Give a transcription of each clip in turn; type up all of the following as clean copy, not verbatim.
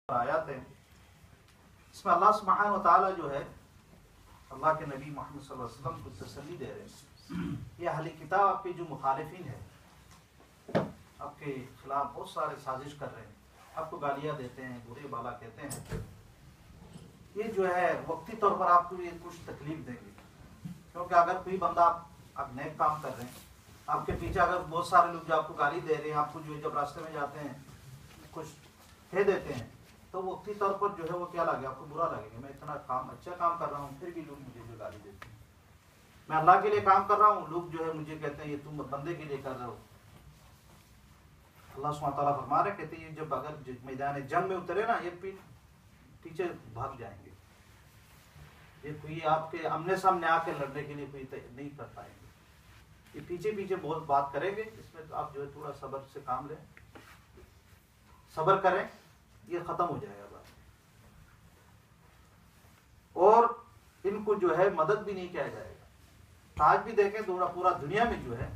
आयत है, इसमें अल्लाह सुब्हानहु व तआला जो है अल्लाह के नबी मोहम्मद सल्लल्लाहु अलैहि वसल्लम को तसल्ली दे रहे हैं। ये अहले किताब आपके जो मुखालिफिन है, आपके खिलाफ बहुत सारे साजिश कर रहे हैं, आपको गालियाँ देते हैं, बुरे बाला कहते हैं। ये जो है वक्ती तौर पर आपको ये कुछ तकलीफ देंगे, क्योंकि अगर कोई बंदा आप नेक काम कर रहे हैं, आपके पीछे अगर बहुत सारे लोग जो आपको गाली दे रहे हैं, आपको जो जब रास्ते में जाते हैं कुछ कह देते हैं, तो वक्ती तौर पर जो है वो क्या लगे, आपको बुरा लगेगा। मैं इतना काम अच्छा काम कर रहा हूँ, फिर भी लोग मुझे जो गाली देते हैं। मैं अल्लाह के लिए काम कर रहा हूँ, लोग जो है मुझे कहते हैं ये तुम बंदे के लिए कर रहे हो। अल्लाह सुब्हानहु व तआला फरमा रहे, कहते हैं जब अगर मैदान जंग में उतरे ना, ये पीछे भाग जाएंगे। ये कोई आपके आमने सामने आके लड़ने के लिए कोई नहीं कर पाएंगे, ये पीछे पीछे बहुत बात करेंगे। इसमें आप जो है थोड़ा सब्र से काम लें, सब्र करें, ये खत्म हो जाएगा बात। और इनको जो है मदद भी नहीं किया जाएगा। आज भी देखें पूरा दुनिया में जो है,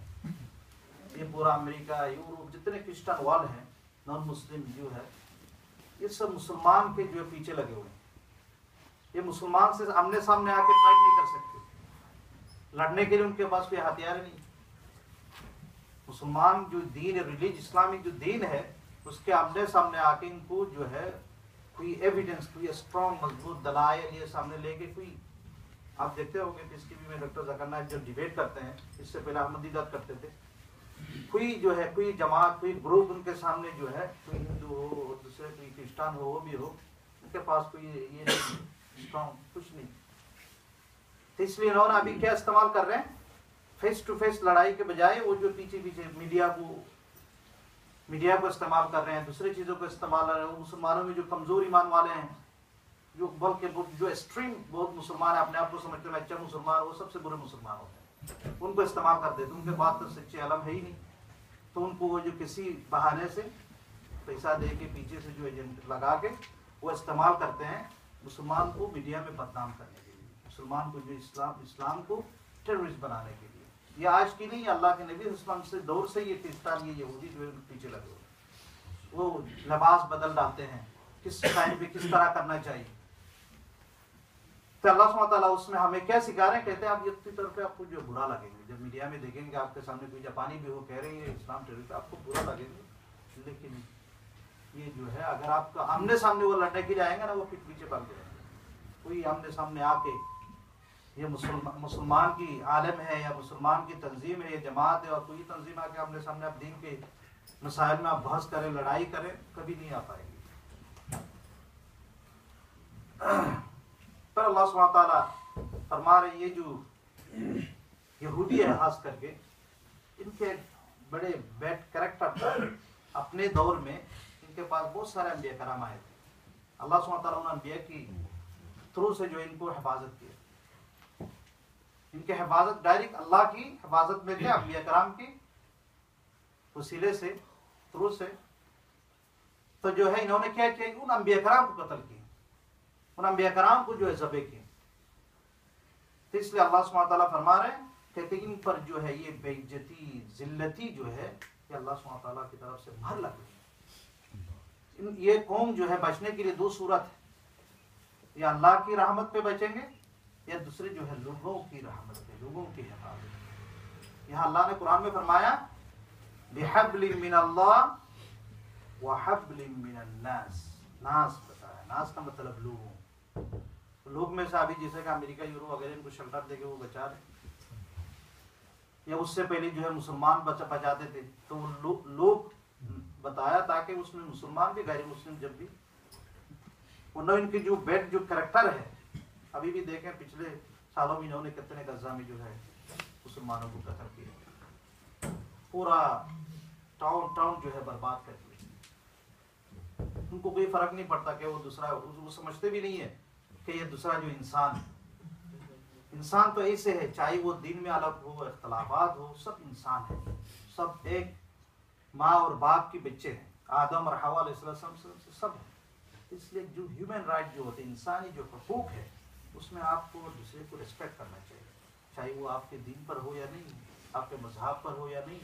ये पूरा अमेरिका, यूरोप, जितने क्रिश्चियन वर्ल्ड हैं, नॉन मुस्लिम जो है, ये सब मुसलमान के जो पीछे लगे हुए हैं। ये मुसलमान से आमने सामने आके फाइट नहीं कर सकते, लड़ने के लिए उनके पास कोई हथियार नहीं। मुसलमान जो दीन है, रिलीज इस्लामिक जो दीन है, उसके आमने सामने आके इनको जो है कोई एविडेंस, कोई स्ट्रॉन्ग मजबूत दलाइल ये सामने लेके कोई, आप देखते होंगे पीस टीवी में डॉक्टर ज़कीर नाइक जब डिबेट करते हैं, इससे पहले अहमदीदाद करते थे, कोई जो है कोई जमात, कोई ग्रुप उनके सामने जो है, कोई हिंदू हो, दूसरे कोई क्रिस्तान हो, वो भी हो, उनके पास कोई ये स्ट्रॉन्ग कुछ नहीं। तो इसलिए इन्होंने अभी क्या इस्तेमाल कर रहे हैं, फेस टू फेस लड़ाई के बजाय वो जो पीछे पीछे मीडिया को इस्तेमाल कर रहे हैं, दूसरी चीज़ों को इस्तेमाल कर रहे हैं। मुसलमानों में जो कमज़ोर ईमान वाले हैं, जो बल्कि जो एक्सट्रीम बहुत मुसलमान है, अपने आप को समझते हैं अच्छा मुसलमान, वो सबसे बुरे मुसलमान होते हैं, उनको इस्तेमाल कर देते हैं। उनके पास तो सच्चे अलम है ही नहीं, तो उनको वो जो किसी बहाने से पैसा दे के पीछे से जो एजेंट लगा के वो इस्तेमाल करते हैं मुसलमान को मीडिया में बदनाम करने के लिए, मुसलमान को जो इस्लाम को टेररिस्ट बनाने के लिए। ये आज की नहीं, अल्लाह के नबी इस्लाम से दौर से ये क्रिस्तान, ये यहूदी जो है पीछे लगे हुए, वो लिबास बदल डालते हैं, किस टाइम पे किस तरह करना चाहिए। तो अल्लाह सुब्हानहु व तआला उसमें हमें क्या सिखा रहे हैं, कहते हैं आप यकीनी तौर पे आपको जो बुरा लगेंगे, जब मीडिया में देखेंगे आपके सामने कोई जापानी भी हो कह रही है इस्लाम टेररिस्ट, आपको बुरा लगेगा। लेकिन ये जो है अगर आपका आमने सामने वो लड़ने के लिए आएंगे ना, वो पीछे भाग जाएंगे। कोई आमने सामने आके ये मुसलमान की आलम है या मुसलमान की तंजीम है, ये जमात है, और कोई तंजीम आके आमने सामने आप दीन के मसाइल में आप बहस करें, लड़ाई करें, कभी नहीं आ पाएगी। पर अल्लाह सुब्हानहु व तआला फरमा रहे, ये जो यहूदी है खास करके, इनके बड़े बैड कैरेक्टर था। अपने दौर में इनके पास बहुत सारे अंबिया कराम आए थे। अल्लाह सुब्हानहु व तआला उन अंबिया की थ्रू से जो इनको हिफाजत किया, इनके हिफाजत डायरेक्ट अल्लाह की हिफाजत में थे, अंबिया कराम की वसीले से, थ्रू से। तो जो है इन्होंने क्या किया, उन अंबिया कराम को कत्ल किया, उन अंबिया कराम को जो है ज़बह किया। तो इसलिए अल्लाह सुब्हानहु व तआला फरमा रहे हैं, कहते इन पर जो है ये बेइज्जती, जिल्लती जो है, ये अल्लाह सुब्हानहु व तआला की तरफ से मार लगी। ये कौम जो है बचने के लिए दो सूरत है, या अल्लाह की रहमत पे बचेंगे, या दूसरे जो है लोगों की रहमत पे, लोगों की हिफाजत। यहाँ अल्लाह ने कुरान में फरमाया, बिहब्लिम मिनल्लाह व हब्लिम मिनन्नास। नास बताया, नास का मतलब लोगों, लोग में से अभी जैसे कि अमेरिका, यूरोप वगैरह इनको शेल्टर देके वो बचा रहे, या उससे पहले जो है मुसलमान बचाते थे, तो वो लोग बताया ताकि उसमें मुसलमान भी गैर मुस्लिम जब भी उन्होंने इनके जो बैड जो करैक्टर है, अभी भी देखें पिछले सालों में इन्होंने कितने गजा में जो है मुसलमानों को कत्ल किया, पूरा टाउन जो है बर्बाद कर दिया। उनको कोई फर्क नहीं पड़ता कि वो दूसरा, वो समझते भी नहीं है कि ये दूसरा जो इंसान तो ऐसे है, चाहे वो दिन में अलग हो, इख्तलाफात हो, सब इंसान है, सब एक माँ और बाप के बच्चे हैं, आदम और हवा अलैहिस्सलाम से सब है। इसलिए जो ह्यूमन राइट जो होते हैं, इंसानी जो हकूक है, उसमें आपको दूसरे को रिस्पेक्ट करना चाहिए, चाहे वो आपके दीन पर हो या नहीं, आपके मजहब पर हो या नहीं।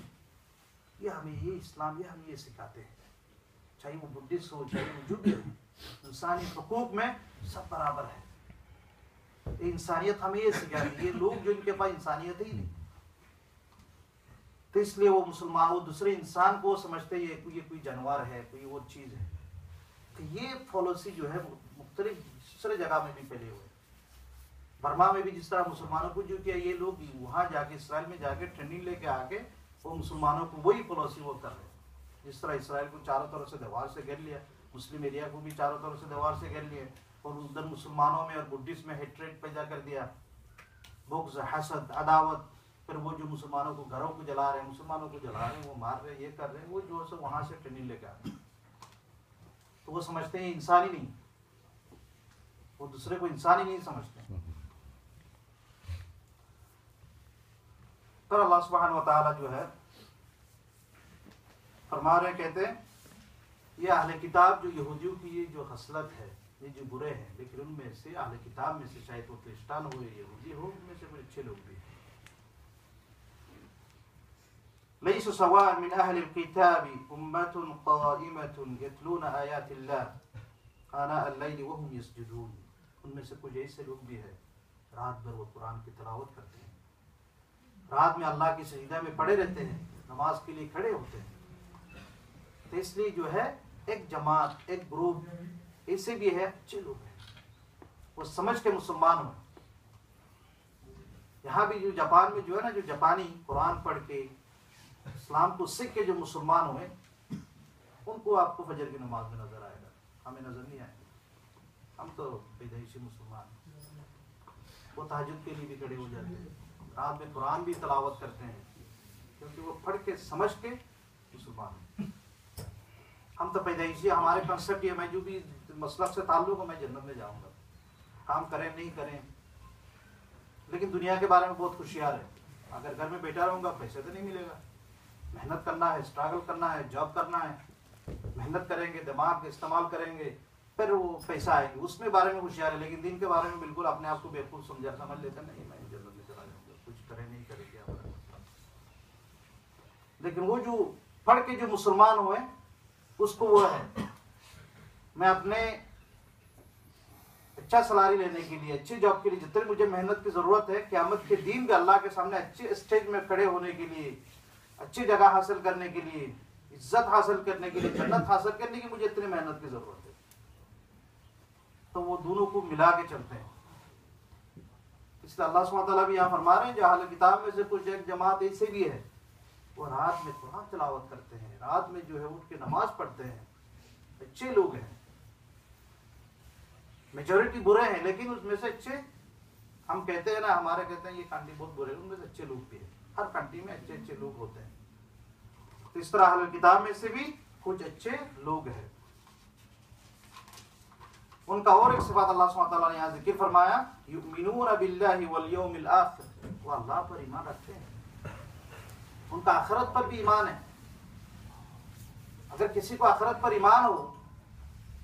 ये हमें ये इस्लाम, ये हमें ये सिखाते हैं, चाहे वो बुद्धिस्ट हो, चाहे वो जो भी हो। इंसानी हकूक में सब बराबर है। इंसानियत हमें ये सिखाती है। ये लोग जो इनके पास इंसानियत ही नहीं, तो इसलिए वो मुसलमान, वो दूसरे इंसान को समझते ये कोई जानवर है, कोई वो चीज़ है। तो ये पॉलिसी जो है मुख्तलिफ दूसरे जगह में भी फैले हुए। बर्मा में भी जिस तरह मुसलमानों को जो किया, ये लोग वहाँ जाके इसराइल में जाके ट्रेनिंग लेके आके वो मुसलमानों को वही पॉलिसी वो कर रहे हैं। जिस तरह इसराइल को चारों तरफ से दीवार से घेर लिया, मुस्लिम एरिया को भी चारों तरफ से दीवार से घेर लिया, और उधर मुसलमानों में और बुद्धिस्ट में हेट्रेड पैदा कर दिया, बुग़्ज़, हसद, अदावत। फिर वो जो मुसलमानों को घरों को जला रहे हैं, मुसलमानों को जला रहे हैं, वो मार रहे हैं, ये कर रहे हैं, वो जो है वहाँ से ट्रेनिंग लेके आते हैं। तो वो समझते हैं इंसान ही नहीं, वो दूसरे को इंसान ही नहीं समझते। तो अल्लाह सुब्हानहू व तआला जो है फरमा रहे, कहते हैं ये अहले किताब जो यहूदियों की ये जो खसलत है, ये जो बुरे हैं, लेकिन उनमें से अहले किताब में से चाहे तो क्रिस्तान हो या यहूदी हो, उनमें से कुछ अच्छे लोग भी हैं। लैसु सवाअन मिन अहलिल किताबि उम्मतुन क़ाइमतुन यतलून आयातिल्लाह आना अल-लैलि व हुम यस्जुदून। उनमें से कुछ ऐसे लोग भी हैं रात भर वो कुरान की तिलावत करते हैं, रात में अल्लाह की सजदा में पड़े रहते हैं, नमाज के लिए खड़े होते हैं। तो इसलिए जो है एक जमात, एक ग्रुप ऐसे भी है, अच्छे लोग हैं, वो समझ के मुसलमान हो। यहाँ भी जो जापान में जो है ना, जो जापानी कुरान पढ़ के इस्लाम को सीख के जो मुसलमान हुए, उनको आपको फजर की नमाज में नजर आएगा, हमें नजर नहीं आएगा। हम तो पैदाइशी मुसलमान, वो तहज्जुद के लिए भी खड़े हो जाते हैं, रात में कुरान भी तलावत करते हैं, क्योंकि वो पढ़ के समझ के मुसलमान। हम तो पैदाइशी, हमारे कंसेप्ट ये, मैं जो भी मसलक से ताल्लुक हो, मैं जन्नत में जाऊंगा, काम करें नहीं करें, लेकिन दुनिया के बारे में बहुत होशियार है। अगर घर में बैठा रहूंगा पैसे तो नहीं मिलेगा, मेहनत करना है, स्ट्रगल करना है, जॉब करना है, मेहनत करेंगे, दिमाग इस्तेमाल करेंगे, फिर वो पैसा आएगी, उसमें बारे में होशियार है। लेकिन दिन के बारे में बिल्कुल अपने आप को बेवकूफ़ समझ लेते नहीं, मैं जन्नत में चला जाऊंगा, कुछ करे नहीं करे क्या। लेकिन वो जो पढ़ के जो मुसलमान हुए, उसको वो है, मैं अपने अच्छा सैलरी लेने के लिए, अच्छी जॉब के लिए, जितनी मुझे मेहनत की जरूरत है, क़यामत के दिन में अल्लाह के सामने अच्छे स्टेज में खड़े होने के लिए, अच्छी जगह हासिल करने के लिए, इज्जत हासिल करने के लिए, जन्नत हासिल करने की मुझे इतनी मेहनत की जरूरत है। तो वो दोनों को मिला के चलते हैं। इसलिए अल्लाह सुब्हानहू व तआला भी यहाँ फरमा रहे हैं, जो अहले किताब में से कुछ एक जमात ऐसे भी है, वो रात में कुरान तिलावत करते हैं, रात में जो है उठ के नमाज पढ़ते हैं, अच्छे लोग हैं। मेजॉरिटी बुरे हैं, लेकिन उसमें से अच्छे, हम कहते हैं ना, हमारे कहते हैं ये कंट्री बहुत बुरे हैं, उनमें से अच्छे लोग भी हैं। हर कंट्री में अच्छे अच्छे लोग होते हैं। तो इस तरह अहले किताब में से भी कुछ अच्छे लोग हैं। उनका और एक सिफात अल्लाह सुब्हानहू व तआला ने यहाँ जिक्र फरमाया, युमिनून बिल्लाहि वल यौमिल आखिर, वो अल्लाह पर ईमान रखते हैं, उनका आखिरत पर भी ईमान है। अगर किसी को आखिरत पर ईमान हो,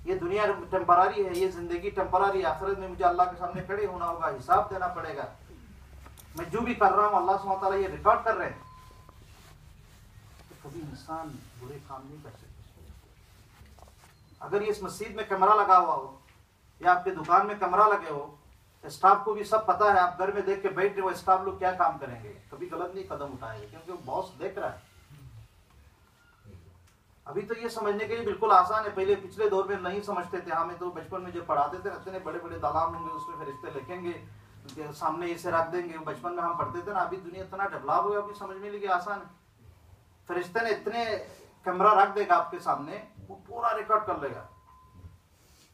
ये दुनिया टेम्परारी है, ये जिंदगी टेम्परारी, आखिरत में मुझे अल्लाह के सामने खड़े होना होगा, हिसाब देना पड़ेगा, मैं जो भी कर रहा हूँ अल्लाह सुब्हानहू व तआला ये रिकॉर्ड कर रहे हैं, तो कभी इंसान बुरे काम नहीं कर सकते। अगर ये इस मस्जिद में कैमरा लगा हुआ हो, या आपके दुकान में कैमरा लगे हो, स्टाफ को भी सब पता है, आप घर में देख के बैठ रहे हो, स्टाफ लोग क्या काम करेंगे, कभी गलत नहीं कदम उठाएंगे, क्योंकि बॉस देख रहा है। अभी तो ये समझने के लिए बिल्कुल आसान है, पहले पिछले दौर में नहीं समझते थे। हमें तो बचपन में जो पढ़ाते थे, इतने बड़े बड़े दालान होंगे, उसमें फरिश्ते लिखेंगे, सामने इसे रख देंगे, बचपन में हम पढ़ते थे ना। अभी दुनिया इतना डेवलप हुआ, अभी समझने के लिए आसान है। फरिश्ते ने इतने कैमरा रख देगा आपके सामने, वो पूरा रिकॉर्ड कर लेगा,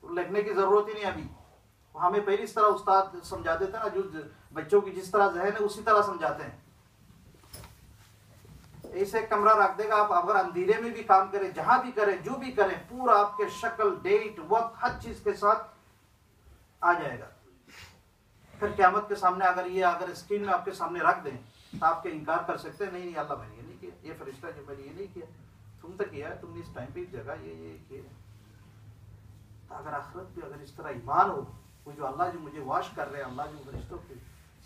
लिखने की जरूरत ही नहीं। अभी हमें पहले इस तरह उस्ताद समझाते थे ना, जो बच्चों की जिस तरह जहन है उसी तरह समझाते हैं। ऐसे कमरा रख देगा, आप अगर अंधेरे में भी काम करें, जहां भी करें, जो भी करें, पूरा आपके शक्ल, डेट, वक्त, हर चीज के साथ आ जाएगा। फिर क़यामत के सामने अगर स्क्रीन में आपके सामने रख दें, तो आपके इनकार कर सकते हैं, नहीं अल्लाह मैंने ये नहीं किया, ये फरिश्ता जो मैंने ये नहीं किया, तुम तो किया, तुमने इस टाइम पे इस जगह ये किया। तो अगर आखिरत पे अगर इस तरह ईमान हो, वो जो अल्लाह जो मुझे वाश कर रहे हैं, अल्लाह जो फरिश्तों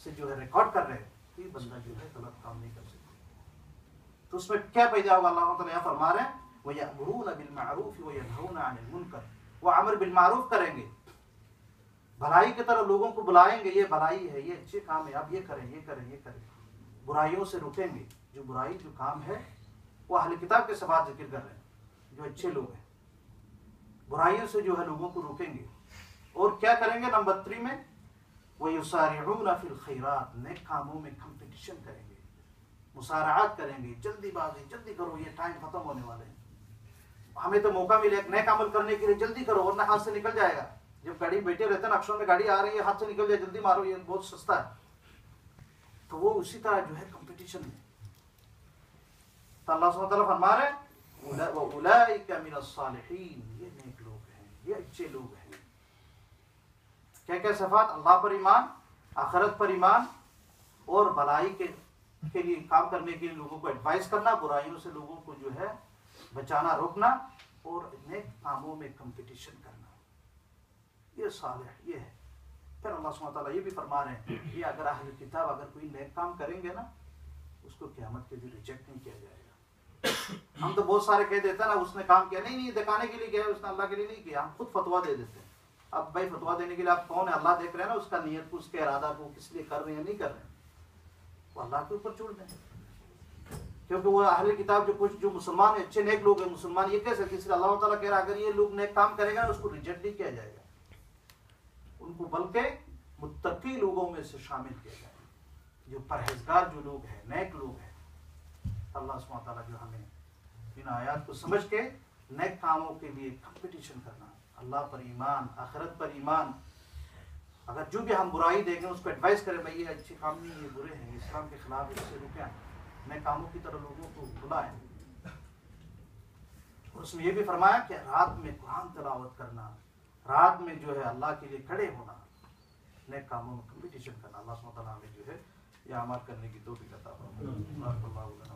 से जो है रिकॉर्ड कर रहे हैं, तो ये बंदा जो है गलत काम नहीं कर सकता। तो उसमें क्या पैदा होगा, अल्लाह ताला यहाँ फरमा रहे हैं, वयअमुरूना बिल मारूफ व यनहौना अनिल मुनकर, वो अमर बिल मारूफ करेंगे, भलाई की तरफ लोगों को बुलाएंगे, ये भलाई है, ये अच्छे काम है, आप ये करें, ये करें, ये करें। बुराइयों से रुकेंगे, जो बुराई जो काम है वो अहले किताब के सबाब जिक्र कर रहे हैं, जो अच्छे लोग हैं, बुराइयों से जो है लोगों को रोकेंगे। और क्या करेंगे नंबर 3 में, वो युसारिऊना फिल खैरात, नेक कामों में कंपटीशन करेंगे, मुसारात करेंगे, जल्दीबाजी, जल्दी करो, ये टाइम खत्म होने वाले हैं, हमें तो मौका मिले एक नेक अमल करने के लिए, जल्दी करो वरना हाथ से निकल जाएगा। जब गाड़ी बैठे रहते हैं ना, अक्सर में गाड़ी आ रही है, हाथ से निकल जाए, जल्दी मारो, ये बहुत सस्ता है। तो वो उसी तरह जो है कंपटीशन में। तो अल्लाह सुब्हानहू व तआला फरमा रहे हैं उलाइका मिनस सालिहीन, ये नेक लोग हैं, ये अच्छे लोग हैं। क्या क्या सिफात, अल्लाह पर ईमान, आखिरत पर ईमान, और भलाई के लिए काम करने के लिए लोगों को एडवाइस करना, बुराइयों से लोगों को जो है बचाना, रोकना, और नेक कामों में कंपटीशन करना, ये सालिह ये है। फिर अल्लाह सुब्हानहू व तआला ये भी फरमा रहे हैं कि अगर अहले किताब अगर कोई नेक काम करेंगे ना, उसको क़यामत के दिन रिजेक्ट नहीं किया जाएगा। हम तो बहुत सारे कह देते हैं ना, उसने काम किया, नहीं दिखाने के लिए किया, उसने अल्लाह के लिए नहीं किया, हम खुद फतवा दे देते हैं। अब भाई फतवा देने के लिए आप कौन है, अल्लाह देख रहे हैं ना, उसका नियत को, उसके इरादा को, किस लिए कर रहे हैं नहीं कर रहे हैं, वो अल्लाह के ऊपर छोड़ दें। क्योंकि वो अहले किताब जो कुछ जो मुसलमान अच्छे नेक लोग हैं, मुसलमान ये कह सकते, इसलिए अल्लाह ताला कह रहा है अगर ये लोग नेक काम करेगा उसको रिजेक्ट नहीं किया जाएगा, उनको बल्कि मुत्तकी लोगों में से शामिल किया जाएगा, जो परहेजगार जो लोग हैं, नेक लोग हैं। अल्लाह सुब्हानहू व तआला जो हमें इन आयात को समझ के नेक कामों के लिए कंपटीशन करना, अल्लाह पर ईमान, आखिरत पर ईमान, अगर जो भी हम बुराई देखें उसको एडवाइस करें, भाई ये अच्छे काम नहीं, ये बुरे हैं, इस्लाम के खिलाफ, इससे रुकें, नए कामों की तरह लोगों को बुलाएं। और उसमें ये भी फरमाया कि रात में कुरान तिलावत करना, रात में जो है अल्लाह के लिए खड़े होना, नए कामों में कंपटीशन करना। अल्लाह सुब्हानहू व तआला हमें जो है ये अमल करने की तौफीक अता फरमाए।